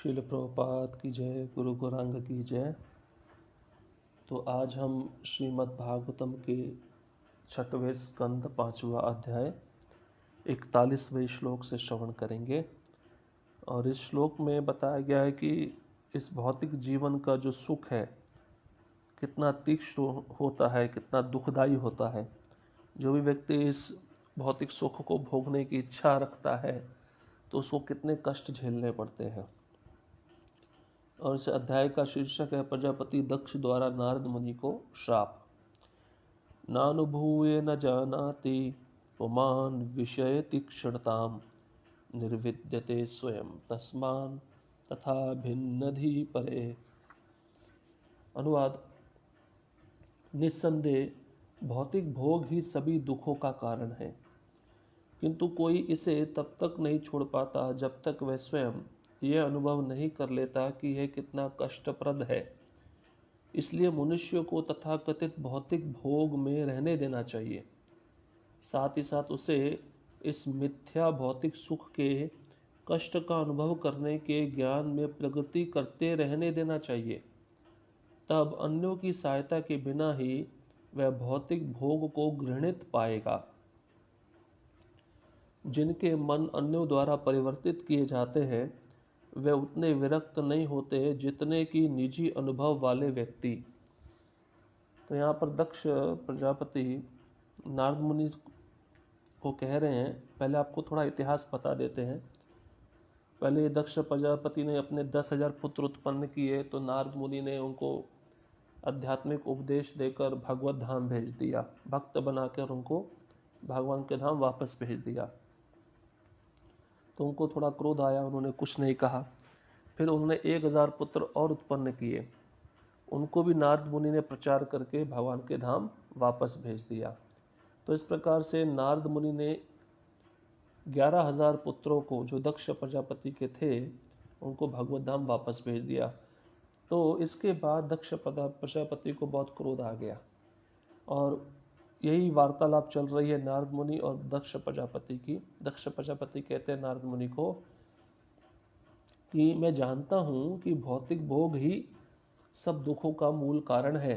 शिल प्रभुपाद की जय, गुरु गौरांग की जय। तो आज हम श्रीमद् भागवतम के 6वें स्कंद 5वां अध्याय 41वें श्लोक से श्रवण करेंगे। और इस श्लोक में बताया गया है कि इस भौतिक जीवन का जो सुख है कितना तीक्ष्ण होता है, कितना दुखदाई होता है। जो भी व्यक्ति इस भौतिक सुख को भोगने की इच्छा रखता है तो उसको कितने कष्ट झेलने पड़ते हैं। और इस अध्याय का शीर्षक है प्रजापति दक्ष द्वारा नारद मुनि को श्राप। नानुभूय न जानाति पुमान विषय तीक्ष्णताम निर्विद्यते स्वयं तस्मान तथा भिन्नधि परे। अनुवाद: निस्संदेह भौतिक भोग ही सभी दुखों का कारण है, किंतु कोई इसे तब तक नहीं छोड़ पाता जब तक वह स्वयं यह अनुभव नहीं कर लेता कि यह कितना कष्टप्रद है। इसलिए मनुष्य को तथाकथित भौतिक भोग में रहने देना चाहिए, साथ ही साथ उसे इस मिथ्या भौतिक सुख के कष्ट का अनुभव करने के ज्ञान में प्रगति करते रहने देना चाहिए। तब अन्यों की सहायता के बिना ही वह भौतिक भोग को घृणित पाएगा। जिनके मन अन्यों द्वारा परिवर्तित किए जाते हैं वे उतने विरक्त नहीं होते जितने कि निजी अनुभव वाले व्यक्ति। तो यहाँ पर दक्ष प्रजापति नारद मुनि को कह रहे हैं। पहले आपको थोड़ा इतिहास बता देते हैं। पहले दक्ष प्रजापति ने अपने 10,000 पुत्र उत्पन्न किए, तो नारद मुनि ने उनको आध्यात्मिक उपदेश देकर भगवत धाम भेज दिया, भक्त बनाकर उनको भगवान के धाम वापस भेज दिया। तो उनको थोड़ा क्रोध आया, उन्होंने कुछ नहीं कहा। फिर उन्होंने 1,000 पुत्र और उत्पन्न किए, उनको भी नारद मुनि ने प्रचार करके भगवान के धाम वापस भेज दिया। तो इस प्रकार से नारद मुनि ने 11,000 पुत्रों को, जो दक्ष प्रजापति के थे, उनको भगवत धाम वापस भेज दिया। तो इसके बाद दक्ष प्रजापति को बहुत क्रोध आ गया और यही वार्तालाप चल रही है नारद मुनि और दक्ष प्रजापति की। दक्ष प्रजापति कहते हैं नारद मुनि को कि मैं जानता हूं कि भौतिक भोग ही सब दुखों का मूल कारण है,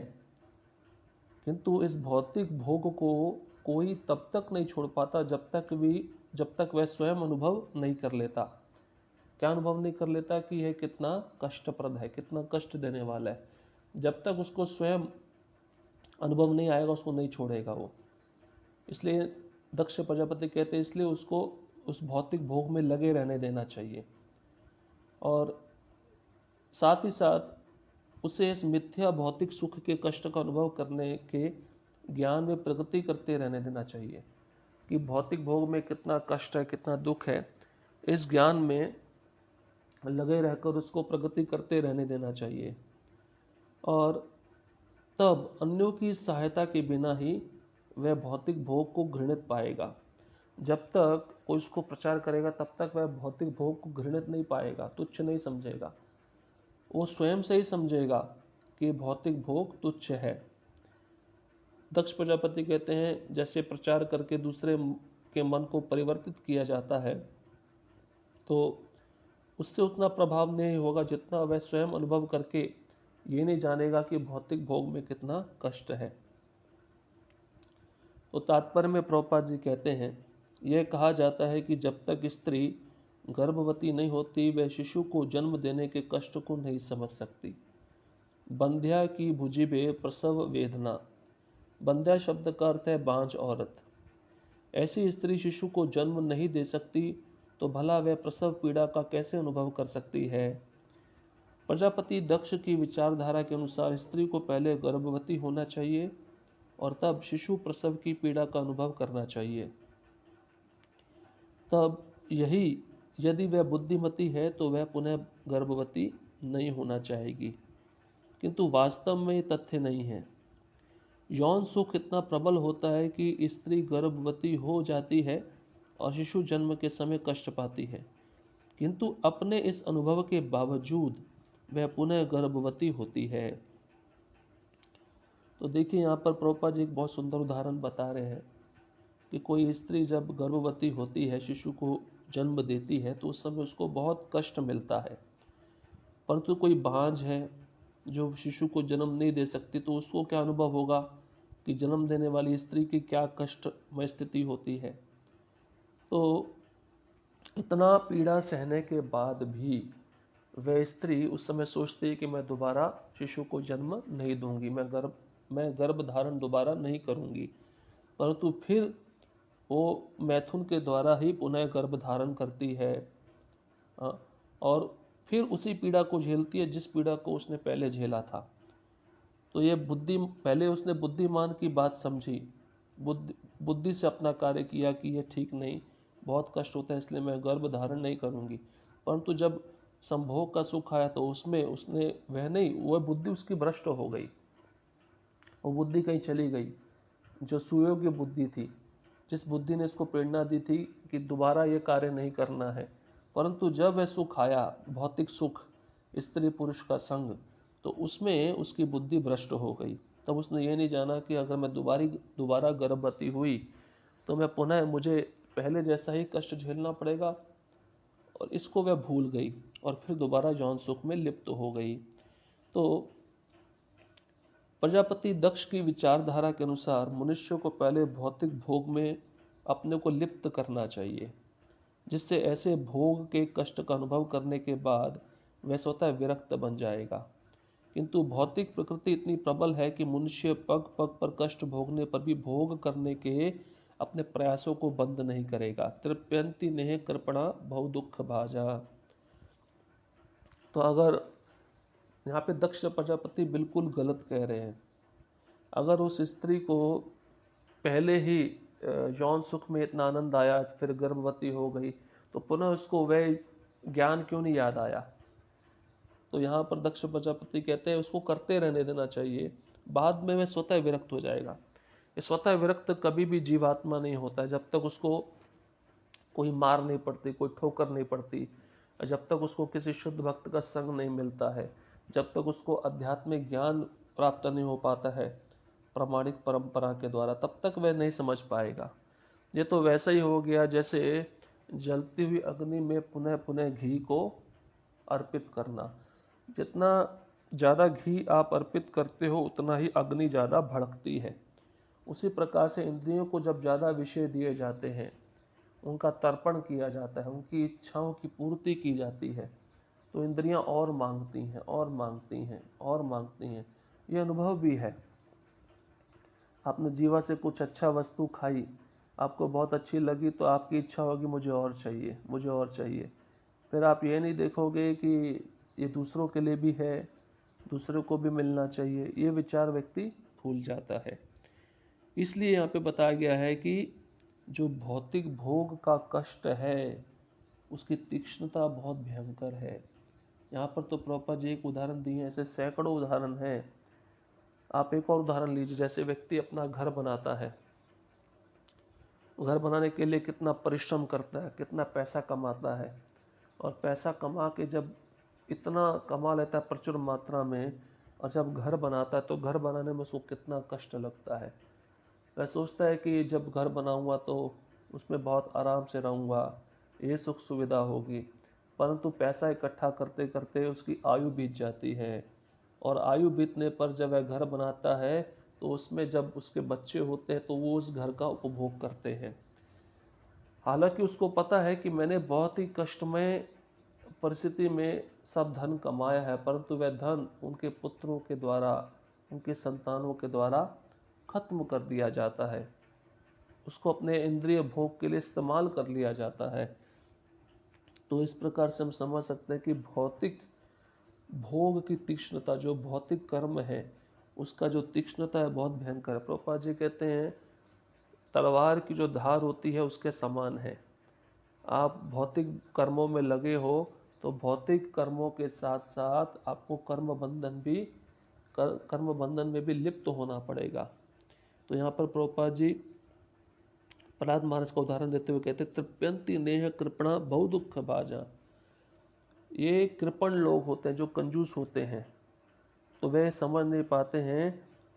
किंतु इस भौतिक भोग को कोई तब तक नहीं छोड़ पाता जब तक वह स्वयं अनुभव नहीं कर लेता। क्या अनुभव नहीं कर लेता? कि यह कितना कष्टप्रद है, कितना कष्ट देने वाला है। जब तक उसको स्वयं अनुभव नहीं आएगा उसको नहीं छोड़ेगा वो। इसलिए दक्ष प्रजापति कहते हैं इसलिए उसको उस भौतिक भोग में लगे रहने देना चाहिए और साथ ही साथ उसे इस मिथ्या भौतिक सुख के कष्ट का अनुभव करने के ज्ञान में प्रगति करते रहने देना चाहिए कि भौतिक भोग में कितना कष्ट है, कितना दुख है। इस ज्ञान में लगे रहकर उसको प्रगति करते रहने देना चाहिए और तब अन्यों की सहायता के बिना ही वह भौतिक भोग को घृणित पाएगा। जब तक कोई उसको प्रचार करेगा तब तक वह भौतिक भोग को घृणित नहीं पाएगा, तुच्छ नहीं समझेगा। वो स्वयं से ही समझेगा कि भौतिक भोग तुच्छ है। दक्ष प्रजापति कहते हैं जैसे प्रचार करके दूसरे के मन को परिवर्तित किया जाता है तो उससे उतना प्रभाव नहीं होगा जितना वह स्वयं अनुभव करके ये नहीं जानेगा कि भौतिक भोग में कितना कष्ट है। तो तात्पर्य में प्रभुपाद जी कहते हैं यह कहा जाता है कि जब तक स्त्री गर्भवती नहीं होती वह शिशु को जन्म देने के कष्ट को नहीं समझ सकती। बंध्या की भुजिबे प्रसव वेदना। बंध्या शब्द का अर्थ है बांझ औरत। ऐसी स्त्री शिशु को जन्म नहीं दे सकती तो भला वह प्रसव पीड़ा का कैसे अनुभव कर सकती है। प्रजापति दक्ष की विचारधारा के अनुसार स्त्री को पहले गर्भवती होना चाहिए और तब शिशु प्रसव की पीड़ा का अनुभव करना चाहिए। तब यही यदि वह बुद्धिमती है तो वह पुनः गर्भवती नहीं होना चाहेगी, किंतु वास्तव में तथ्य नहीं है। यौन सुख इतना प्रबल होता है कि स्त्री गर्भवती हो जाती है और शिशु जन्म के समय कष्ट पाती है, किंतु अपने इस अनुभव के बावजूद वह पुनः गर्भवती होती है। तो देखिए यहाँ पर प्रभुपाद जी एक बहुत सुंदर उदाहरण बता रहे हैं कि कोई स्त्री जब गर्भवती होती है, शिशु को जन्म देती है, तो उस समय उसको बहुत कष्ट मिलता है। परंतु कोई बांझ है जो शिशु को जन्म नहीं दे सकती, तो उसको क्या अनुभव होगा कि जन्म देने वाली स्त्री की क्या कष्टमय स्थिति होती है। तो इतना पीड़ा सहने के बाद भी वह स्त्री उस समय सोचती है कि मैं दोबारा शिशु को जन्म नहीं दूंगी, मैं गर्भ धारण दोबारा नहीं करूंगी। परंतु फिर वो मैथुन के द्वारा ही पुनः गर्भ धारण करती है, और फिर उसी पीड़ा को झेलती है जिस पीड़ा को उसने पहले झेला था। तो ये पहले उसने बुद्धिमान की बात समझी, बुद्धि से अपना कार्य किया कि ये ठीक नहीं, बहुत कष्ट होता है, इसलिए मैं गर्भ धारण नहीं करूंगी। परंतु जब संभोग का सुख आया तो उसमें उसने वह बुद्धि उसकी भ्रष्ट हो गई, वो बुद्धि कहीं चली गई जो सुयोग्य बुद्धि थी, जिस बुद्धि ने इसको प्रेरणा दी थी कि दोबारा ये कार्य नहीं करना है। परंतु जब वह सुख आया, भौतिक सुख, स्त्री पुरुष का संग, तो उसमें उसकी बुद्धि भ्रष्ट हो गई। तब उसने ये नहीं जाना कि अगर मैं दोबारा गर्भवती हुई तो मैं पुनः मुझे पहले जैसा ही कष्ट झेलना पड़ेगा, और इसको वह भूल गई और फिर दोबारा यौन सुख में लिप्त हो गई। तो प्रजापति दक्ष की विचारधारा के अनुसार मनुष्य को पहले भौतिक भोग में अपने को लिप्त करना चाहिए, जिससे ऐसे भोग के कष्ट का अनुभव करने के बाद वह स्वतः विरक्त बन जाएगा। किंतु भौतिक प्रकृति इतनी प्रबल है कि मनुष्य पग पग पर कष्ट भोगने पर भी भोग करने के अपने प्रयासों को बंद नहीं करेगा। तृप्यंति नेह कृपणा बहु दुख भाजा। तो अगर यहाँ पे दक्ष प्रजापति बिल्कुल गलत कह रहे हैं। अगर उस स्त्री को पहले ही यौन सुख में इतना आनंद आया, फिर गर्भवती हो गई, तो पुनः उसको वह ज्ञान क्यों नहीं याद आया। तो यहाँ पर दक्ष प्रजापति कहते हैं उसको करते रहने देना चाहिए, बाद में वह स्वतः विरक्त हो जाएगा। स्वतः विरक्त कभी भी जीवात्मा नहीं होता है, जब तक उसको कोई मार नहीं पड़ती, कोई ठोकर नहीं पड़ती, जब तक उसको किसी शुद्ध भक्त का संग नहीं मिलता है, जब तक उसको आध्यात्मिक ज्ञान प्राप्त नहीं हो पाता है प्रामाणिक परंपरा के द्वारा, तब तक वह नहीं समझ पाएगा। ये तो वैसा ही हो गया जैसे जलती हुई अग्नि में पुनः पुनः घी को अर्पित करना। जितना ज़्यादा घी आप अर्पित करते हो उतना ही अग्नि ज़्यादा भड़कती है। उसी प्रकार से इंद्रियों को जब ज़्यादा विषय दिए जाते हैं, उनका तर्पण किया जाता है, उनकी इच्छाओं की पूर्ति की जाती है, तो इंद्रियां और मांगती हैं और मांगती हैं और मांगती हैं। ये अनुभव भी है। आपने जीवा से कुछ अच्छा वस्तु खाई, आपको बहुत अच्छी लगी, तो आपकी इच्छा होगी मुझे और चाहिए, मुझे और चाहिए। फिर आप ये नहीं देखोगे कि ये दूसरों के लिए भी है, दूसरों को भी मिलना चाहिए, ये विचार व्यक्ति भूल जाता है। इसलिए यहाँ पे बताया गया है कि जो भौतिक भोग का कष्ट है उसकी तीक्ष्णता बहुत भयंकर है। यहाँ पर तो प्रभुपाद जी एक उदाहरण दिए हैं, ऐसे सैकड़ों उदाहरण हैं। आप एक और उदाहरण लीजिए, जैसे व्यक्ति अपना घर बनाता है, घर बनाने के लिए कितना परिश्रम करता है, कितना पैसा कमाता है, और पैसा कमा के जब इतना कमा लेता है प्रचुर मात्रा में, और जब घर बनाता है तो घर बनाने में उसको कितना कष्ट लगता है। वह सोचता है कि जब घर बनाऊंगा तो उसमें बहुत आराम से रहूंगा, ये सुख सुविधा होगी, परंतु पैसा इकट्ठा करते करते उसकी आयु बीत जाती है, और आयु बीतने पर जब वह घर बनाता है तो उसमें जब उसके बच्चे होते हैं तो वो उस घर का उपभोग करते हैं। हालांकि उसको पता है कि मैंने बहुत ही कष्टमय परिस्थिति में सब धन कमाया है, परंतु वह धन उनके पुत्रों के द्वारा, उनके संतानों के द्वारा खत्म कर दिया जाता है, उसको अपने इंद्रिय भोग के लिए इस्तेमाल कर लिया जाता है। तो इस प्रकार से हम समझ सकते हैं कि भौतिक भोग की तीक्ष्णता, जो भौतिक कर्म है उसका जो तीक्ष्णता है बहुत भयंकर है। प्रभुपाद जी कहते हैं तलवार की जो धार होती है उसके समान है। आप भौतिक कर्मों में लगे हो तो भौतिक कर्मों के साथ साथ आपको कर्म बंधन में भी लिप्त होना पड़ेगा। तो यहाँ पर प्रभुपाद जी प्रहलाद महाराज का उदाहरण देते हुए कहते तृप्यंति नेह कृपणा बहु दुख भाजा। ये कृपण लोग होते हैं जो कंजूस होते हैं, तो वे समझ नहीं पाते हैं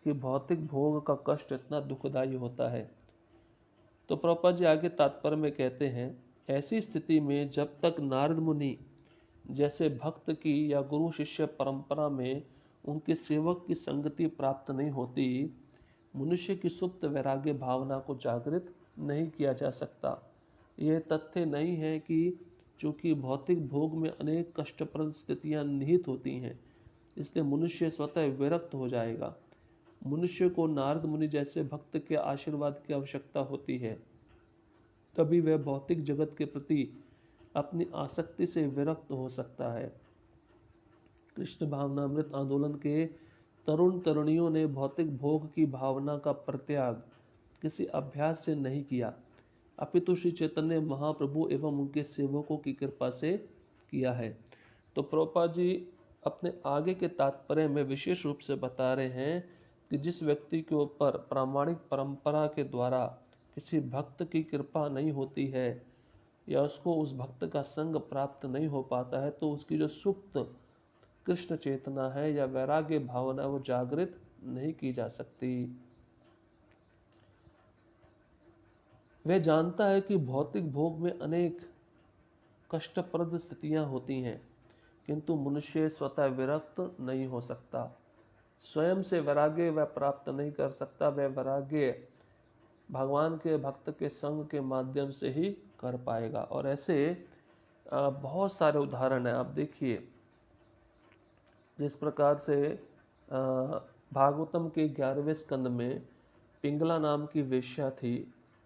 कि भौतिक भोग का कष्ट इतना दुखदायी होता है। तो प्रभुपाद जी आगे तात्पर्य में कहते हैं ऐसी स्थिति में जब तक नारद मुनि जैसे भक्त की या गुरु शिष्य परंपरा में उनके सेवक की संगति प्राप्त नहीं होती, मनुष्य की सुप्त वैराग्य भावना को जागृत नहीं किया जा सकता। यह तथ्य नहीं है कि चूंकि भौतिक भोग में अनेक कष्टप्रद स्थितियां निहित होती हैं, इसलिए मनुष्य स्वतः विरक्त हो जाएगा। मनुष्य को नारद मुनि जैसे भक्त के आशीर्वाद की आवश्यकता होती है, तभी वह भौतिक जगत के प्रति अपनी आसक्ति से विरक्त हो सकता है। कृष्ण भावनामृत आंदोलन के तरुण तरुणियों ने भौतिक भोग की भावना का परित्याग किसी अभ्यास से नहीं किया, अपितु श्री चैतन्य महाप्रभु एवं उनके सेवकों की कृपा से किया है। तो प्रभुपाद जी अपने आगे के तात्पर्य में विशेष रूप से बता रहे हैं कि जिस व्यक्ति के ऊपर प्रामाणिक परंपरा के द्वारा किसी भक्त की कृपा नहीं होती है या उसको उस भक्त का संग प्राप्त नहीं हो पाता है, तो उसकी जो सुप्त कृष्ण चेतना है या वैराग्य भावना वो जागृत नहीं की जा सकती। वह जानता है कि भौतिक भोग में अनेक कष्टप्रद स्थितियां होती हैं, किंतु मनुष्य स्वतः विरक्त नहीं हो सकता। स्वयं से वैराग्य वह प्राप्त नहीं कर सकता, वह वैराग्य भगवान के भक्त के संग के माध्यम से ही कर पाएगा। और ऐसे बहुत सारे उदाहरण हैं। आप देखिए जिस प्रकार से भागवतम के 11वें स्कंद में पिंगला नाम की वेश्या थी,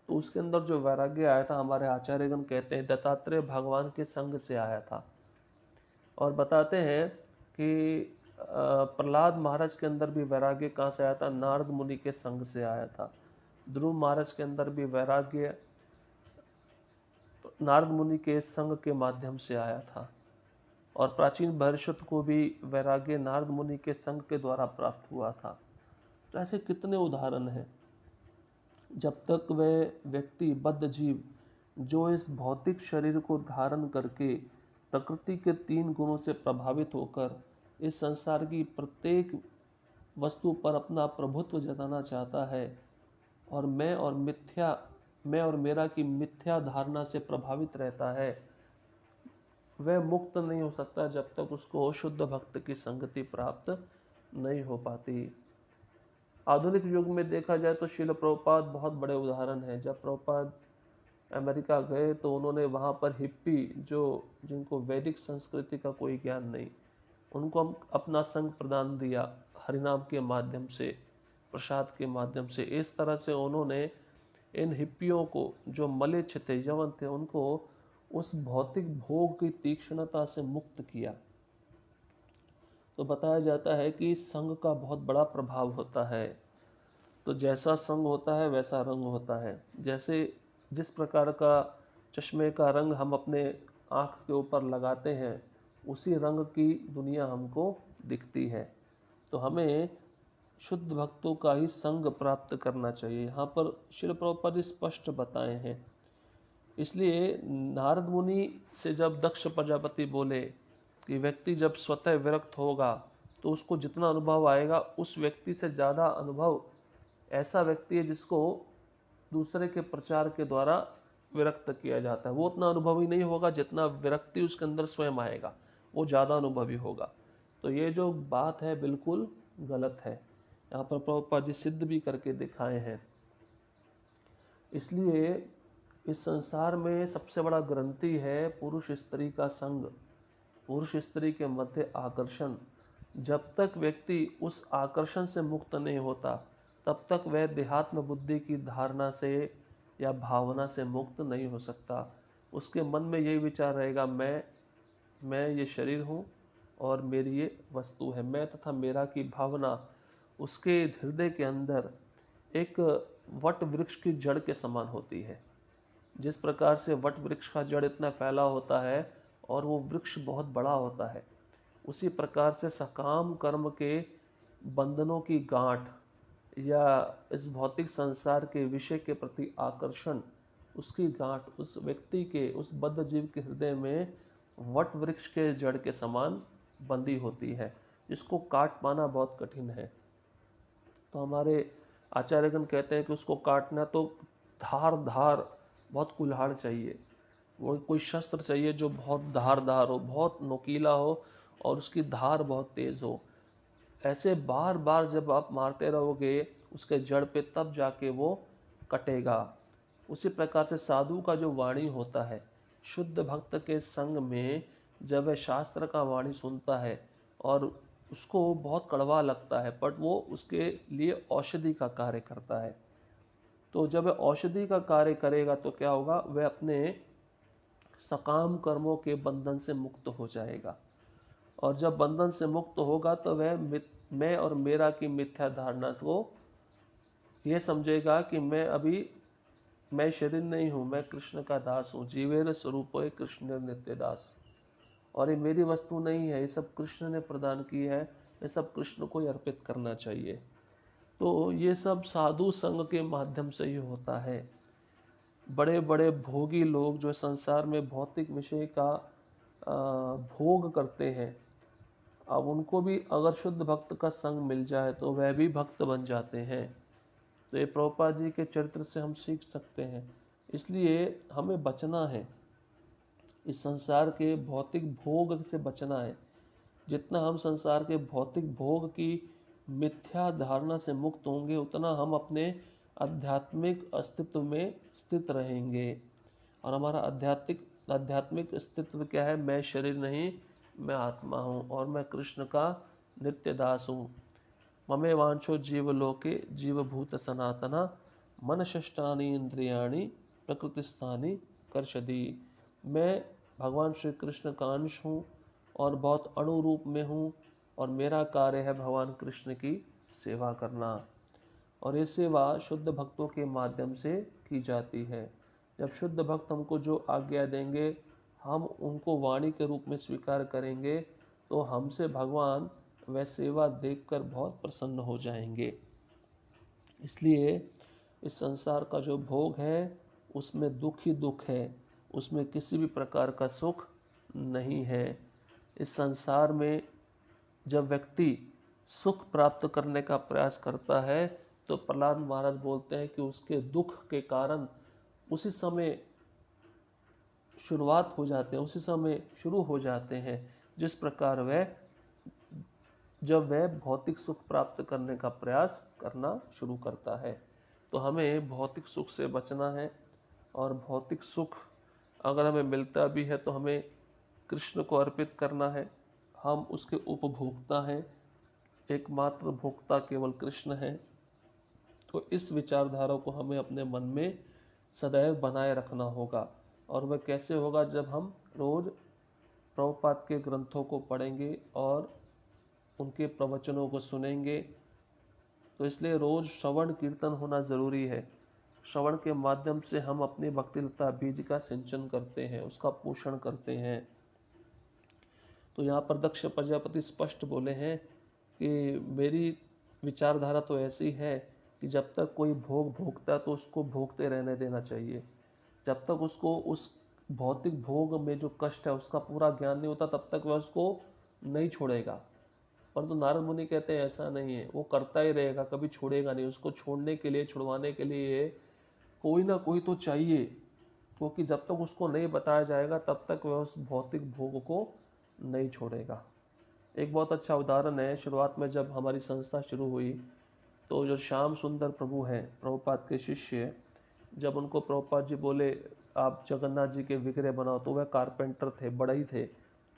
तो उसके अंदर जो वैराग्य आया था, हमारे आचार्यगण कहते हैं दत्तात्रेय भगवान के संग से आया था। और बताते हैं कि प्रहलाद महाराज के अंदर भी वैराग्य कहाँ से आया था? नारद मुनि के संग से आया था। ध्रुव महाराज के अंदर भी वैराग्य नारद मुनि के संग के माध्यम से आया था। और प्राचीन बर्हिषत को भी वैराग्य नारद मुनि के संग के द्वारा प्राप्त हुआ था। तो ऐसे कितने उदाहरण हैं। जब तक वह व्यक्ति बद्ध जीव जो इस भौतिक शरीर को धारण करके प्रकृति के 3 गुणों से प्रभावित होकर इस संसार की प्रत्येक वस्तु पर अपना प्रभुत्व जताना चाहता है और मैं और मेरा की मिथ्या धारणा से प्रभावित रहता है, वह मुक्त नहीं हो सकता जब तक उसको शुद्ध भक्त की संगति प्राप्त नहीं हो पाती। आधुनिक युग में देखा जाए तो श्रील प्रभुपाद बहुत बड़े उदाहरण हैं। जब प्रभुपाद अमेरिका गए तो उन्होंने वहाँ पर हिप्पी जिनको वैदिक संस्कृति का कोई ज्ञान नहीं, उनको अपना संग प्रदान दिया हरिनाम के माध्यम से, प्रसाद के माध्यम से। इस तरह से उन्होंने इन हिप्पियों को जो मलेच्छ थे, यवन थे, उनको उस भौतिक भोग की तीक्ष्णता से मुक्त किया। तो बताया जाता है कि संग का बहुत बड़ा प्रभाव होता है। तो जैसा संग होता है वैसा रंग होता है। जैसे जिस प्रकार का चश्मे का रंग हम अपने आँख के ऊपर लगाते हैं, उसी रंग की दुनिया हमको दिखती है। तो हमें शुद्ध भक्तों का ही संग प्राप्त करना चाहिए। यहाँ पर श्रील प्रभुपाद स्पष्ट बताए हैं। इसलिए नारद मुनि से जब दक्ष प्रजापति बोले कि व्यक्ति जब स्वतः विरक्त होगा तो उसको जितना अनुभव आएगा, उस व्यक्ति से ज़्यादा अनुभव ऐसा व्यक्ति है जिसको दूसरे के प्रचार के द्वारा विरक्त किया जाता है। वो उतना अनुभवी नहीं होगा जितना विरक्ति उसके अंदर स्वयं आएगा, वो ज़्यादा अनुभवी होगा। तो ये जो बात है बिल्कुल गलत है। यहाँ पर प्रभुपाद जी सिद्ध भी करके दिखाए हैं। इसलिए इस संसार में सबसे बड़ा ग्रंथि है पुरुष स्त्री का संग, पुरुष स्त्री के मध्य आकर्षण। जब तक व्यक्ति उस आकर्षण से मुक्त नहीं होता, तब तक वह देहात्म बुद्धि की धारणा से या भावना से मुक्त नहीं हो सकता। उसके मन में यही विचार रहेगा, मैं ये शरीर हूँ और मेरी ये वस्तु है। मैं तथा मेरा की भावना उसके हृदय के अंदर एक वट वृक्ष की जड़ के समान होती है। जिस प्रकार से वट वृक्ष का जड़ इतना फैला होता है और वो वृक्ष बहुत बड़ा होता है, उसी प्रकार से सकाम कर्म के बंधनों की गांठ या इस भौतिक संसार के विषय के प्रति आकर्षण, उसकी गांठ उस व्यक्ति के, उस बद्ध जीव के हृदय में वट वृक्ष के जड़ के समान बंधी होती है, जिसको काट पाना बहुत कठिन है। तो हमारे आचार्यगण कहते हैं कि उसको काटना तो धार धार बहुत कुल्हाड़ चाहिए। वो कोई शस्त्र चाहिए जो बहुत धारदार हो, बहुत नुकीला हो और उसकी धार बहुत तेज हो। ऐसे बार बार जब आप मारते रहोगे उसके जड़ पे, तब जाके वो कटेगा। उसी प्रकार से साधु का जो वाणी होता है, शुद्ध भक्त के संग में जब वह शास्त्र का वाणी सुनता है और उसको बहुत कड़वा लगता है, बट वो उसके लिए औषधि का कार्य करता है। तो जब वह औषधि का कार्य करेगा तो क्या होगा, वह अपने सकाम कर्मों के बंधन से मुक्त हो जाएगा। और जब बंधन से मुक्त होगा तो वह मैं और मेरा की मिथ्या धारणा को यह समझेगा कि मैं शरीर नहीं हूं, मैं कृष्ण का दास हूं। जीवेर स्वरूप है कृष्ण नित्य दास, और ये मेरी वस्तु नहीं है, ये सब कृष्ण ने प्रदान की है, ये सब कृष्ण को ही अर्पित करना चाहिए। तो ये सब साधु संग के माध्यम से ही होता है। बड़े बड़े भोगी लोग जो संसार में भौतिक विषय का भोग करते हैं, अब उनको भी अगर शुद्ध भक्त का संग मिल जाए तो वह भी भक्त बन जाते हैं। तो ये प्रभुपाद जी के चरित्र से हम सीख सकते हैं। इसलिए हमें बचना है, इस संसार के भौतिक भोग से बचना है। जितना हम संसार के भौतिक भोग की मिथ्या धारणा से मुक्त होंगे, उतना हम अपने आध्यात्मिक अस्तित्व में स्थित रहेंगे। और हमारा आध्यात्मिक अस्तित्व क्या है? मैं शरीर नहीं, मैं आत्मा हूँ और मैं कृष्ण का नित्य दास हूँ। ममे वांछो जीवलोके जीवभूत सनातना मनशिष्टानि इंद्रियाणि प्रकृतिस्थानि कर्षति। मैं भगवान श्री कृष्ण का अंश हूँ और बहुत अणु रूप में हूँ, और मेरा कार्य है भगवान कृष्ण की सेवा करना। और ये सेवा शुद्ध भक्तों के माध्यम से की जाती है। जब शुद्ध भक्त हमको जो आज्ञा देंगे, हम उनको वाणी के रूप में स्वीकार करेंगे, तो हमसे भगवान वह सेवा देखकर बहुत प्रसन्न हो जाएंगे। इसलिए इस संसार का जो भोग है उसमें दुख ही दुख है, उसमें किसी भी प्रकार का सुख नहीं है। इस संसार में जब व्यक्ति सुख प्राप्त करने का प्रयास करता है तो प्रहलाद महाराज बोलते हैं कि उसके दुख के कारण उसी समय शुरुआत हो जाते हैं, उसी समय शुरू हो जाते हैं जिस प्रकार जब वह भौतिक सुख प्राप्त करने का प्रयास करना शुरू करता है। तो हमें भौतिक सुख से बचना है, और भौतिक सुख अगर हमें मिलता भी है तो हमें कृष्ण को अर्पित करना है। हम उसके उपभोक्ता हैं, एकमात्र भोक्ता केवल कृष्ण है। तो इस विचारधारा को हमें अपने मन में सदैव बनाए रखना होगा। और वह कैसे होगा? जब हम रोज प्रभुपाद के ग्रंथों को पढ़ेंगे और उनके प्रवचनों को सुनेंगे। तो इसलिए रोज श्रवण कीर्तन होना जरूरी है। श्रवण के माध्यम से हम अपनी भक्तिलता बीज का सिंचन करते हैं, उसका पोषण करते हैं। तो यहाँ पर दक्ष प्रजापति स्पष्ट बोले हैं कि मेरी विचारधारा तो ऐसी है कि जब तक कोई भोग भोगता है तो उसको भोगते रहने देना चाहिए। जब तक उसको उस भौतिक भोग में जो कष्ट है उसका पूरा ज्ञान नहीं होता, तब तक वह उसको नहीं छोड़ेगा। परंतु नारद मुनि कहते हैं ऐसा नहीं है, वो करता ही रहेगा, कभी छोड़ेगा नहीं। उसको छोड़ने के लिए, छुड़वाने के लिए कोई ना कोई तो चाहिए, क्योंकि जब तक उसको नहीं बताया जाएगा तब तक वह उस भौतिक भोग को नहीं छोड़ेगा। एक बहुत अच्छा उदाहरण है, शुरुआत में जब हमारी संस्था शुरू हुई तो जो श्याम सुंदर प्रभु हैं, प्रभुपाद के शिष्य, जब उनको प्रभुपाद जी बोले आप जगन्नाथ जी के विग्रह बनाओ, तो वह कारपेंटर थे, बढ़ई थे,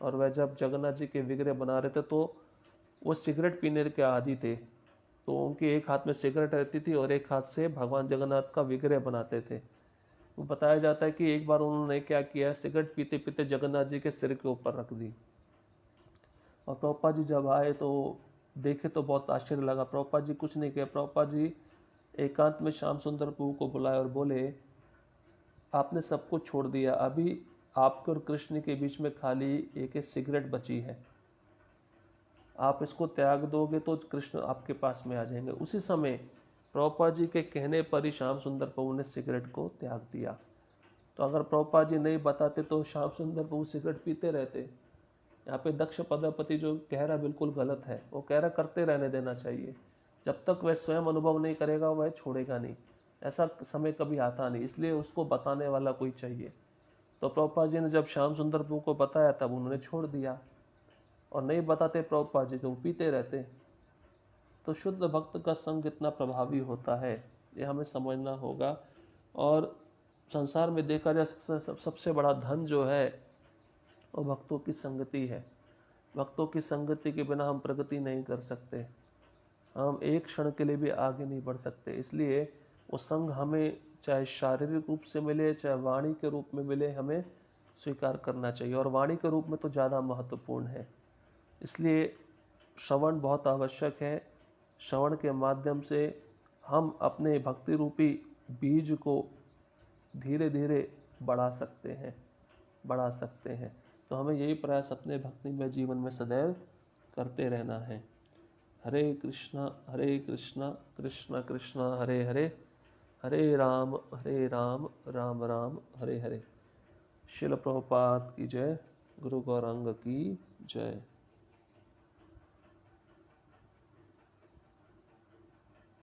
और वह जब जगन्नाथ जी के विग्रह बना रहे थे तो वो सिगरेट पीने के आदी थे। तो उनके एक हाथ में सिगरेट रहती थी और एक हाथ से भगवान जगन्नाथ का विग्रह बनाते थे। वो बताया जाता है कि एक बार उन्होंने क्या किया, सिगरेट पीते पीते जगन्नाथ जी के सिर के ऊपर रख दी। और प्रभुपाद जी जब आए तो देखे तो बहुत आश्चर्य लगा। प्रभुपाद जी कुछ नहीं कहे। प्रभुपाद जी एकांत में श्याम सुंदर प्रभु को बुलाए और बोले आपने सब कुछ छोड़ दिया, अभी आपके और कृष्ण के बीच में खाली एक सिगरेट बची है, आप इसको त्याग दोगे तो कृष्ण आपके पास में आ जाएंगे। उसी समय प्रभुपाद जी के कहने पर ही श्याम सुंदर प्रभु ने सिगरेट को त्याग दिया। तो अगर प्रभुपाद जी नहीं बताते तो श्याम सुंदर प्रभु सिगरेट पीते रहते। यहाँ पे दक्ष पदापति जो कह रहा बिल्कुल गलत है, वो कह रहा करते रहने देना चाहिए। जब तक वह स्वयं अनुभव नहीं करेगा वह छोड़ेगा नहीं, ऐसा समय कभी आता नहीं, इसलिए उसको बताने वाला कोई चाहिए। तो प्रभुपाद जी ने जब श्याम सुंदर प्रभु को बताया तब उन्होंने छोड़ दिया, और नहीं बताते प्रभुपाद जी तो वो पीते रहते। तो शुद्ध भक्त का संग कितना प्रभावी होता है ये हमें समझना होगा। और संसार में देखा जाए सबसे बड़ा धन जो है वो भक्तों की संगति है। भक्तों की संगति के बिना हम प्रगति नहीं कर सकते, हम एक क्षण के लिए भी आगे नहीं बढ़ सकते। इसलिए वो संग हमें चाहे शारीरिक रूप से मिले चाहे वाणी के रूप में मिले, हमें स्वीकार करना चाहिए, और वाणी के रूप में तो ज़्यादा महत्वपूर्ण है। इसलिए श्रवण बहुत आवश्यक है। श्रवण के माध्यम से हम अपने भक्ति रूपी बीज को धीरे धीरे बढ़ा सकते हैं, बढ़ा सकते हैं। तो हमें यही प्रयास अपने भक्तिमय जीवन में सदैव करते रहना है। हरे कृष्णा कृष्ण कृष्ण हरे हरे, हरे राम राम राम हरे हरे। शिल प्रभुपाद की जय। गुरु गौरांग की जय।